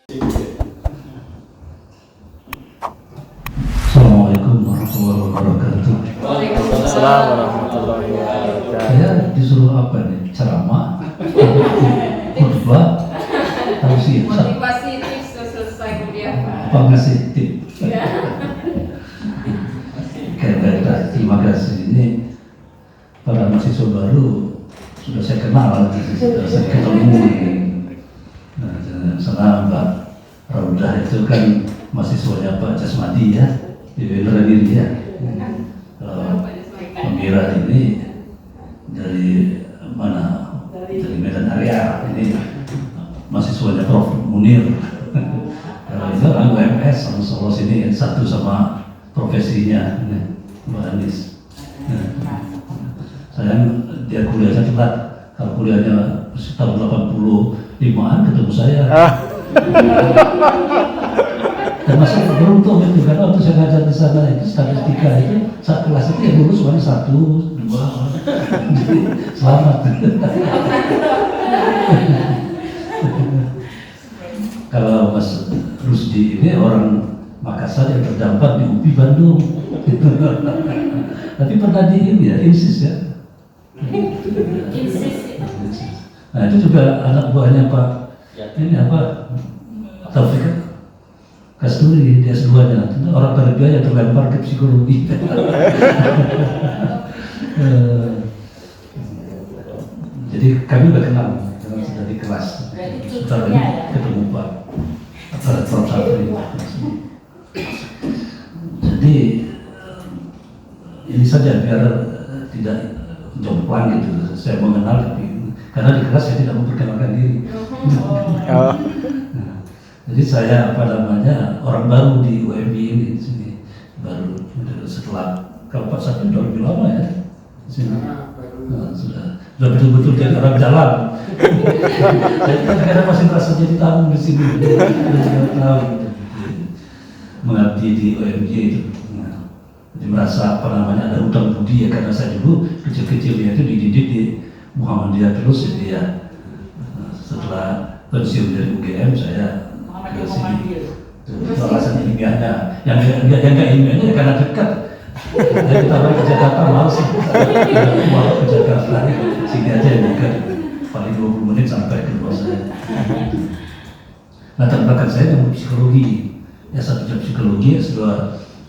Assalamualaikum warahmatullahi wabarakatuh. Waalaikumsalam warahmatullahi wabarakatuh. Saya disuruh apa nih? Ceramah, khutbah, tausiah, Motivasi tips selesai kuliah. apa ngasih tip? Terima kasih. Ini para mahasiswa baru sudah saya kenal, sudah saya ketemu. Nah, senang Pak Raudah itu kan mahasiswanya Pak Jasmadi ya, di Wilayah ya. Pak Mira ini dari mana? Dari Medan Area. Ini mahasiswanya Prof Munir. Itu orang UMS sama sini satu sama profesinya, Mbak Anis. Saya dia kuliahnya telat. Kalau kuliahnya tahun 85-an ketemu saya. Dan masih beruntung itu karena waktu saya ngajar di sana itu statistika itu saat kelas itu yang lulus cuma 1, 2, jadi selamat. Kalau Mas Rusdi ini orang Makassar yang terdampar di UPI Bandung, tapi pernah di ini ya, INSIS ya. Nah itu juga anak buahnya Pak ini apa Taufik Kasturi, dia S2-nya orang terbiaya terlempar ke psikologi. Jadi kami udah kenal sudah di kelas. Setelah ini ketemu Pak Prof Sapri. Jadi ini saja biar tidak jomplang gitu. Saya mengenal karena di kelas saya tidak memperkenalkan diri. Jadi saya orang baru di UMI ini di sini, baru setelah kalau Pak Sapri udah lebih lama ya di sini. Nah, sudah betul-betul jadi orang jalan. Saya kadang masih merasa jadi tamu di sini, tahu mengabdi di UMJ itu. Nah, jadi merasa ada hutang budi ya karena saya dulu kecil-kecilnya itu dididik di Muhammadiyah terus jadi ya. Setelah pensiun dari UGM saya ke sini. Itu alasan ilmiahnya. Yang nggak ilmiahnya karena dekat. Saya ditawari ke Jakarta malas mau ke Jakarta. Sini aja yang dekat. Paling 20 menit sampai ke rumah saya. Latar belakang saya yang psikologi. S1 psikologi, S2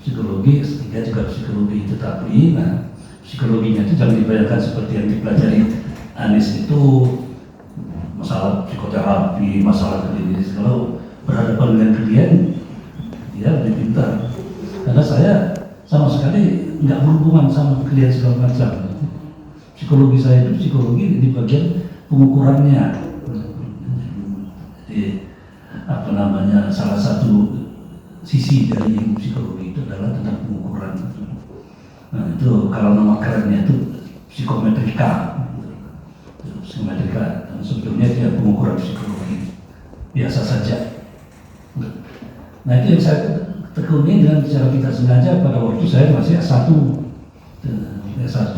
psikologi, S3 juga psikologi. Tetapi psikologinya itu jangan dibayangkan seperti yang dipelajari Anis itu masalah psikoterapi, masalah klinis. Kalau berhadapan dengan klien, dia lebih pintar. Karena saya sama sekali nggak berhubungan sama klien segala macam. Psikologi saya itu psikologi di bagian pengukurannya. Jadi salah satu sisi dari ilmu psikologi itu adalah tentang pengukuran. Nah itu kalau nama kerennya itu psikometrika. Psikometrika, dan sebetulnya dia pengukuran psikologi biasa saja. Nah itu yang saya tekuni dengan cara tidak sengaja pada waktu saya masih S1. S1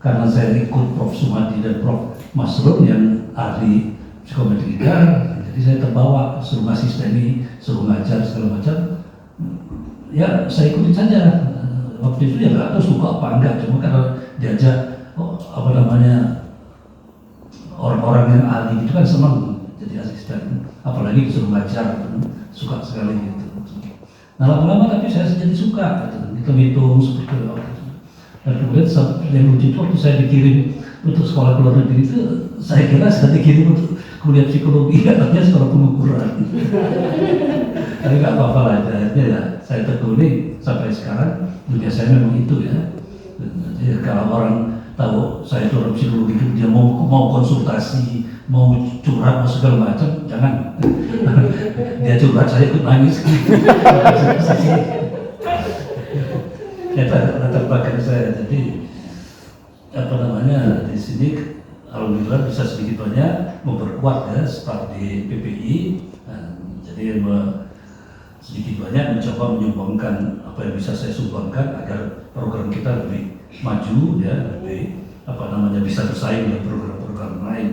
karena saya ikut Prof Sumadi dan Prof Masrun yang ahli psikometrika, jadi saya terbawa suruh asisteni, suruh ngajar segala macam. Ya saya ikutin saja. Waktu itu ya nggak tahu suka apa enggak, cuma karena diajak orang-orang yang ahli itu kan senang jadi asisten, apalagi disuruh ngajar, suka sekali gitu. Nah lama-lama tapi saya jadi suka, gitu. Hitung seperti itu. Dan kemudian yang lucu itu waktu saya dikirim untuk sekolah ke luar negeri itu, saya kira saya dikirim untuk kuliah psikologi, artinya sekolah pengukuran. Tapi nggak apa-apa lah, akhirnya ya saya tekuni sampai sekarang dunia saya memang itu ya. Jadi kalau orang tahu saya itu orang psikologi, dia mau konsultasi, mau curhat, mau segala macam, jangan. Dia curhat, saya ikut nangis. Itu latar belakang saya. Jadi di sini alhamdulillah bisa sedikit banyak memperkuat ya staf di PPI. Jadi sedikit banyak mencoba menyumbangkan apa yang bisa saya sumbangkan agar program kita lebih maju ya, lebih bisa bersaing dengan program-program lain.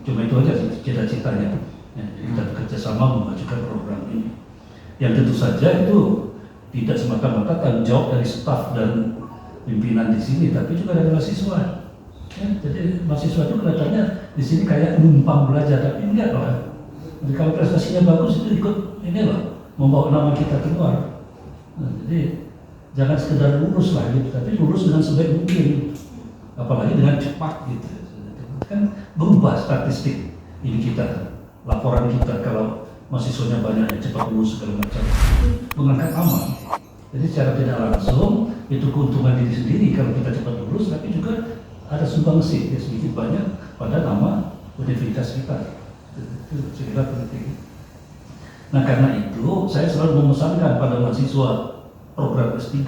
Cuma itu aja cita-citanya. Ya, kita bekerjasama memajukan program ini. Yang tentu saja itu tidak semata-mata tanggung jawab dari staf dan pimpinan di sini, tapi juga dari mahasiswa. Ya, jadi mahasiswa itu kelihatannya di sini kayak numpang belajar, tapi enggak lah. Jadi kalau prestasinya bagus itu ikut ini lah, membawa nama kita keluar. Nah, jadi jangan sekedar lulus lah gitu, tapi lulus dengan sebaik mungkin, apalagi dengan cepat gitu. Kan berubah statistik ini kita, laporan kita kalau mahasiswanya banyak yang cepat lulus segala macam, mengangkat aman. Jadi secara tidak langsung itu keuntungan diri sendiri kalau kita cepat lulus, tapi juga ada sumbangsi ya, sedikit banyak pada nama universitas kita. Itu saya kira penting. Nah karena itu saya selalu memesankan pada mahasiswa program S3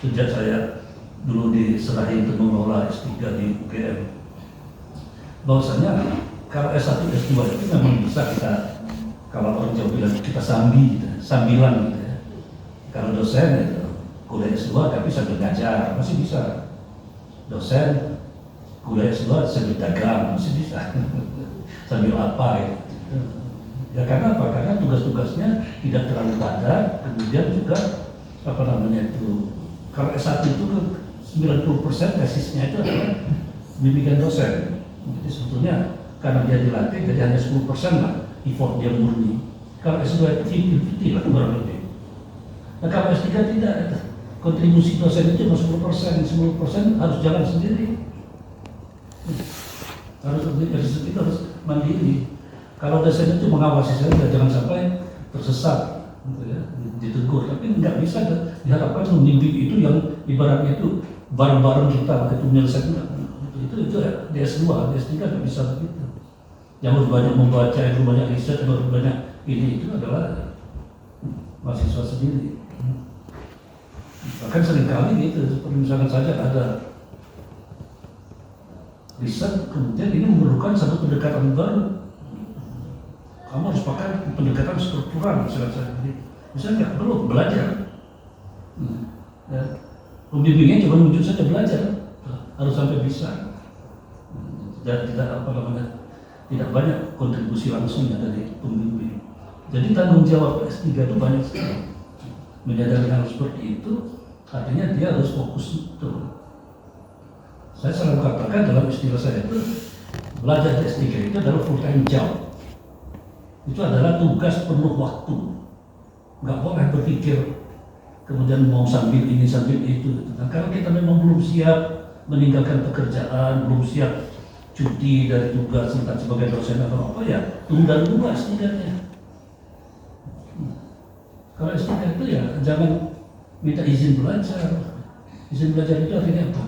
sejak saya dulu diserahi untuk mengelola S3 di UGM, bahwasanya kalau S1 S2 itu memang bisa kita, kalau orang Jawa bilang kita sambi gitu, sambilan gitu ya. Kalau dosen itu kuliah S2 tapi sambil ngajar masih bisa. Dosen kuliah S2 sambil dagang masih bisa. Sambil apa gitu. Ya karena apa? Karena tugas-tugasnya tidak terlalu padat, kemudian juga apa namanya itu, kalau S1 itu 90% tesisnya itu adalah bimbingan dosen. Jadi sebetulnya karena dia dilatih jadi hanya 10% lah effort dia murni. Kalau S2 itu 50-50 lah kurang lebih. Nah kalau S3 tidak, kontribusi dosen itu cuma 10%, 10% harus jalan sendiri. Harus itu harus mandiri. Kalau dosen itu mengawasi saja, jangan sampai tersesat, gitu ya, ditegur. Tapi nggak bisa diharapkan membimbing itu yang ibaratnya itu bareng-bareng kita itu menyelesaikan. Itu ya, di S2, di S3 nggak bisa begitu. Yang harus banyak membaca, yang harus banyak riset, yang harus banyak ini itu adalah mahasiswa sendiri. Bahkan seringkali gitu, seperti misalkan saja ada riset, kemudian ini memerlukan satu pendekatan baru. Kamu harus pakai pendekatan struktural, misalnya nggak perlu belajar. Ya. Pembimbingnya cuma muncul saja belajar, harus sampai bisa. Dan tidak apa namanya, tidak banyak kontribusi langsungnya dari pembimbing. Jadi tanggung jawab S3 itu banyak sekali. Menyadari hal seperti itu, artinya dia harus fokus betul. Saya selalu katakan dalam istilah saya itu, belajar di S3 itu adalah full time job. Itu adalah tugas penuh waktu. Nggak boleh berpikir kemudian mau sambil ini sambil itu. Nah, kalau kita memang belum siap meninggalkan pekerjaan, belum siap cuti dari tugas entah sebagai dosen atau apa ya, tunda dulu S3-nya. Kalau S3 itu ya jangan minta izin belajar. Izin belajar itu artinya apa?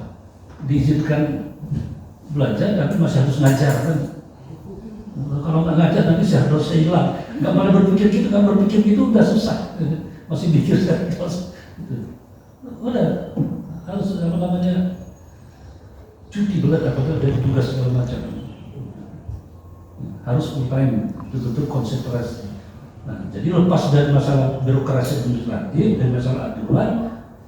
Diizinkan belajar tapi masih harus ngajar kan. Kalau nggak ngajar nanti harus hilang. Nggak boleh berpikir gitu, kan berpikir gitu udah susah. Masih mikir terus. Udah harus apa namanya cuti belajar atau dari tugas segala macam. Harus full time, betul-betul konsentrasi. Nah, jadi lepas dari masalah birokrasi administratif dan masalah aturan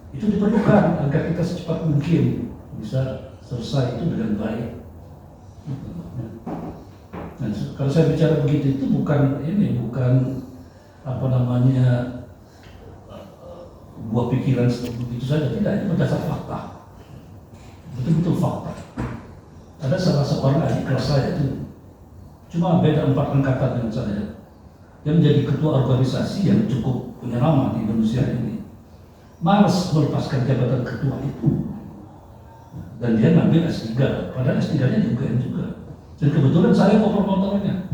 itu diperlukan agar kita secepat mungkin bisa selesai itu dengan baik. Nah, kalau saya bicara begitu itu bukan apa namanya buah pikiran begitu saja, tidak, itu berdasar fakta, betul-betul fakta. Ada salah seorang adik kelas saya itu cuma beda 4 angkatan dengan saya, yang menjadi ketua organisasi yang cukup punya nama di Indonesia ini, malas melepaskan jabatan ketua itu, dan dia ngambil S3, padahal S3-nya juga. Dan kebetulan saya koper-kopernya.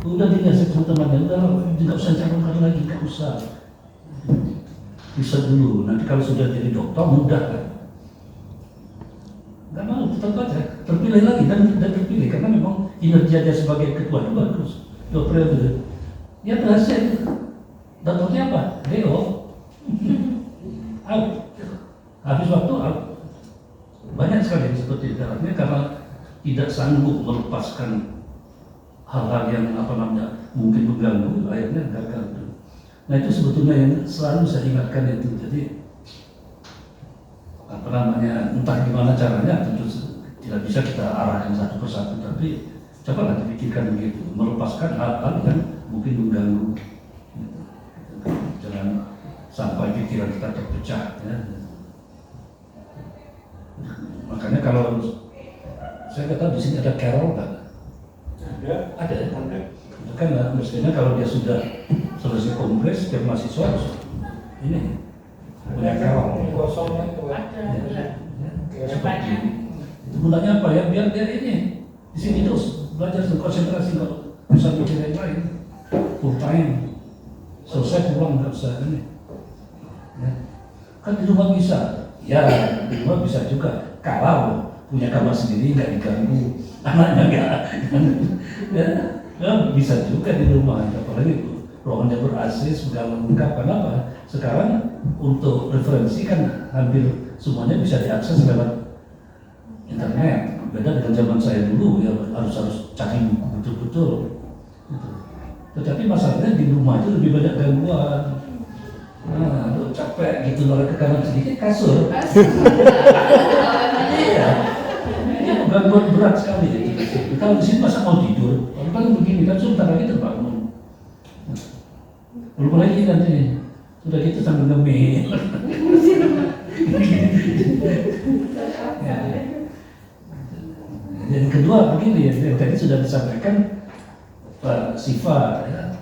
Udah dikasih teman-teman, udah tidak usah calonkan lagi, nggak usah. Bisa dulu, nanti kalau sudah jadi dokter mudah kan. Nggak mau, tetap aja, terpilih lagi dan terpilih karena memang kinerja dia sebagai ketua itu bagus. 2 periode. Ya berhasil. Dokternya apa? DO. Out. Habis waktu out. Banyak sekali yang seperti itu, artinya karena tidak sanggup melepaskan hal-hal yang apa namanya mungkin mengganggu, akhirnya gagal. Nah itu sebetulnya yang selalu saya ingatkan itu. Jadi apa namanya, entah gimana caranya, tentu tidak bisa kita arahkan satu persatu, tapi coba nanti pikirkan begitu, melepaskan hal-hal yang mungkin mengganggu, gitu. Jangan sampai pikiran kita terpecah. Ya. Makanya kalau saya kata di sini ada carol nggak? Ada. Itu kan mestinya kalau dia sudah selesai kongres, setiap mahasiswa harus ini punya carol. Seperti ini. Itu gunanya apa ya? Biar dia ini di sini terus belajar konsentrasi, nggak bisa mikir yang lain. Full time, selesai pulang nggak usah ini. Ya. Kan di rumah bisa, ya di rumah bisa juga. Kalau punya kamar sendiri nggak diganggu, anaknya nggak, ya bisa juga di rumah. Apalagi ruangannya ber-AC sudah lengkap. Kenapa? Sekarang untuk referensi kan hampir semuanya bisa diakses lewat internet. Beda dengan zaman saya dulu ya harus cari buku betul-betul. Gitu. Tetapi masalahnya di rumah itu lebih banyak gangguan. Nah, lu capek gitu nolak ke kanan sedikit kasur. Iya, ini gangguan berat sekali. Kalau di sini masa mau tidur, kalau begini kan sebentar lagi terbangun. Belum lagi nanti sudah gitu sambil ngemil. Ya. Yang kedua begini ya, yang tadi sudah disampaikan Pak Siva, ya.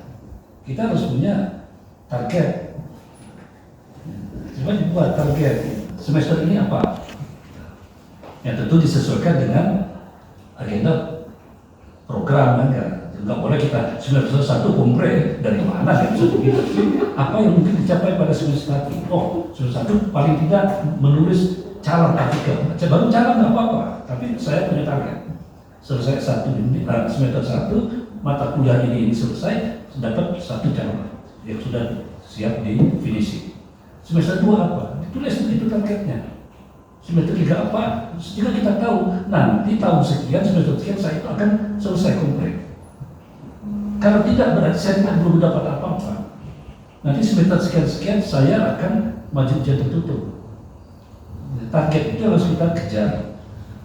Kita harus punya target. Coba dibuat target semester ini apa? Yang tentu disesuaikan dengan agenda program kan. Nggak boleh kita semester 1 kompre dari mana kan bisa begitu. Apa yang mungkin dicapai pada semester 1? Oh, semester 1 paling tidak menulis calon artikel. Baru calon nggak apa-apa, tapi saya punya target. Selesai semester 1 mata kuliah ini selesai, dapat 1 calon yang sudah siap di finishing. Semester 2 apa? Ditulis itu targetnya. Semester 3 apa? Sehingga kita tahu nanti tahun sekian, semester sekian saya itu akan selesai komplit. Kalau tidak berarti saya belum dapat apa-apa. Nanti semester sekian-sekian saya akan maju ujian tertutup. Target itu harus kita kejar.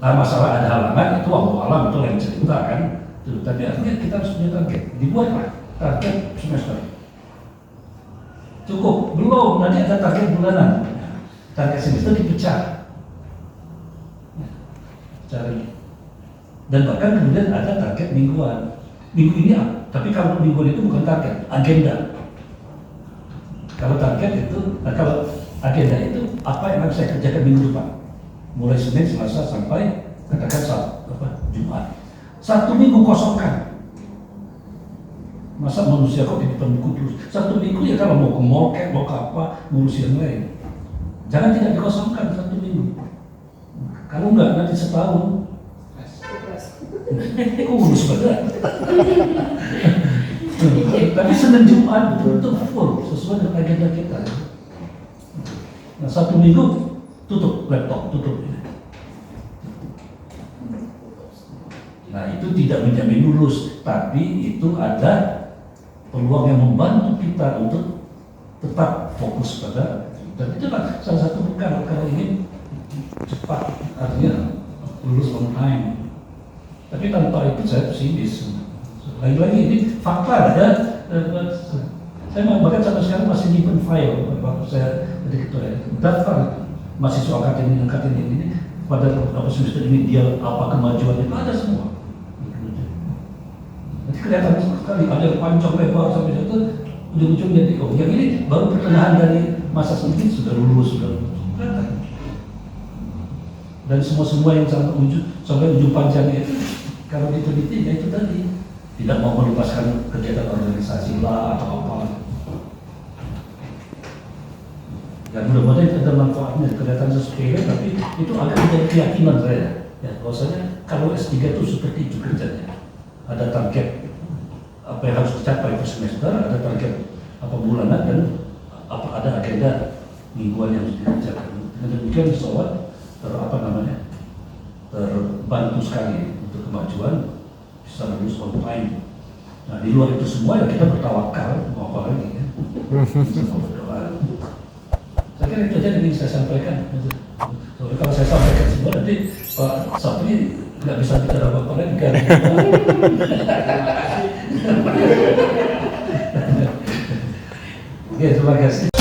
Nah masalah ada halangan itu waktu alam itu lain cerita kan. Tapi artinya kita harus punya target. Dibuatlah target semester. Cukup, belum, nanti ada target bulanan. Target semester dipecah. Cari. Dan bahkan kemudian ada target mingguan. Minggu ini, tapi kalau mingguan itu bukan target, agenda. Kalau target itu, kalau agenda itu apa yang harus saya kerjakan minggu depan. Mulai Senin, Selasa sampai katakan Jumat. 1 minggu kosongkan. Masa manusia kok di depan buku terus? 1 minggu ya kalau mau ke mall, mau ke apa, ngurus yang lain. Jangan tidak dikosongkan 1 minggu. Kalau enggak nanti setahun. Kok ngurus berat? Tapi Senin Jumat betul-betul full sesuai dengan agenda kita. Nah 1 minggu tutup laptop, tutup ini. Nah itu tidak menjamin lulus, tapi itu ada peluang yang membantu kita untuk tetap fokus pada, dan itu kan salah satu bekal kalau ingin cepat, artinya lulus on time. Tapi tanpa itu saya pesimis. Lagi-lagi ini fakta ya. Saya bahkan sampai sekarang masih nyimpen file waktu saya jadi ketua daftar mahasiswa angkatan ini pada beberapa semester ini dia apa kemajuannya ada semua. Nanti kelihatan sekali ada panjang lebar sampai itu ujung-ujung jadi yang ini baru pertengahan dari masa sedikit sudah lulus sudah kelihatan. Dan semua yang sampai ujung panjangnya itu kalau diteliti ya itu tadi tidak mau melepaskan kegiatan organisasi lah atau apa. Dan mudah-mudahan ada manfaatnya, kelihatan sepele tapi itu agak menjadi keyakinan saya. Ya, bahwasanya kalau S3 itu seperti itu kerjanya. Ada target apa yang harus dicapai per semester, ada target apa bulanan dan apa ada agenda mingguan yang harus dikerjakan. Dengan demikian insya terbantu sekali untuk kemajuan bisa lulus on time. Nah di luar itu semua ya kita bertawakal mau apa lagi ya. Saya kira itu aja yang ingin saya sampaikan. Soalnya kalau saya sampaikan semua nanti Pak Sapri nggak bisa bicara apa-apa lagi kan. Oke, terima kasih.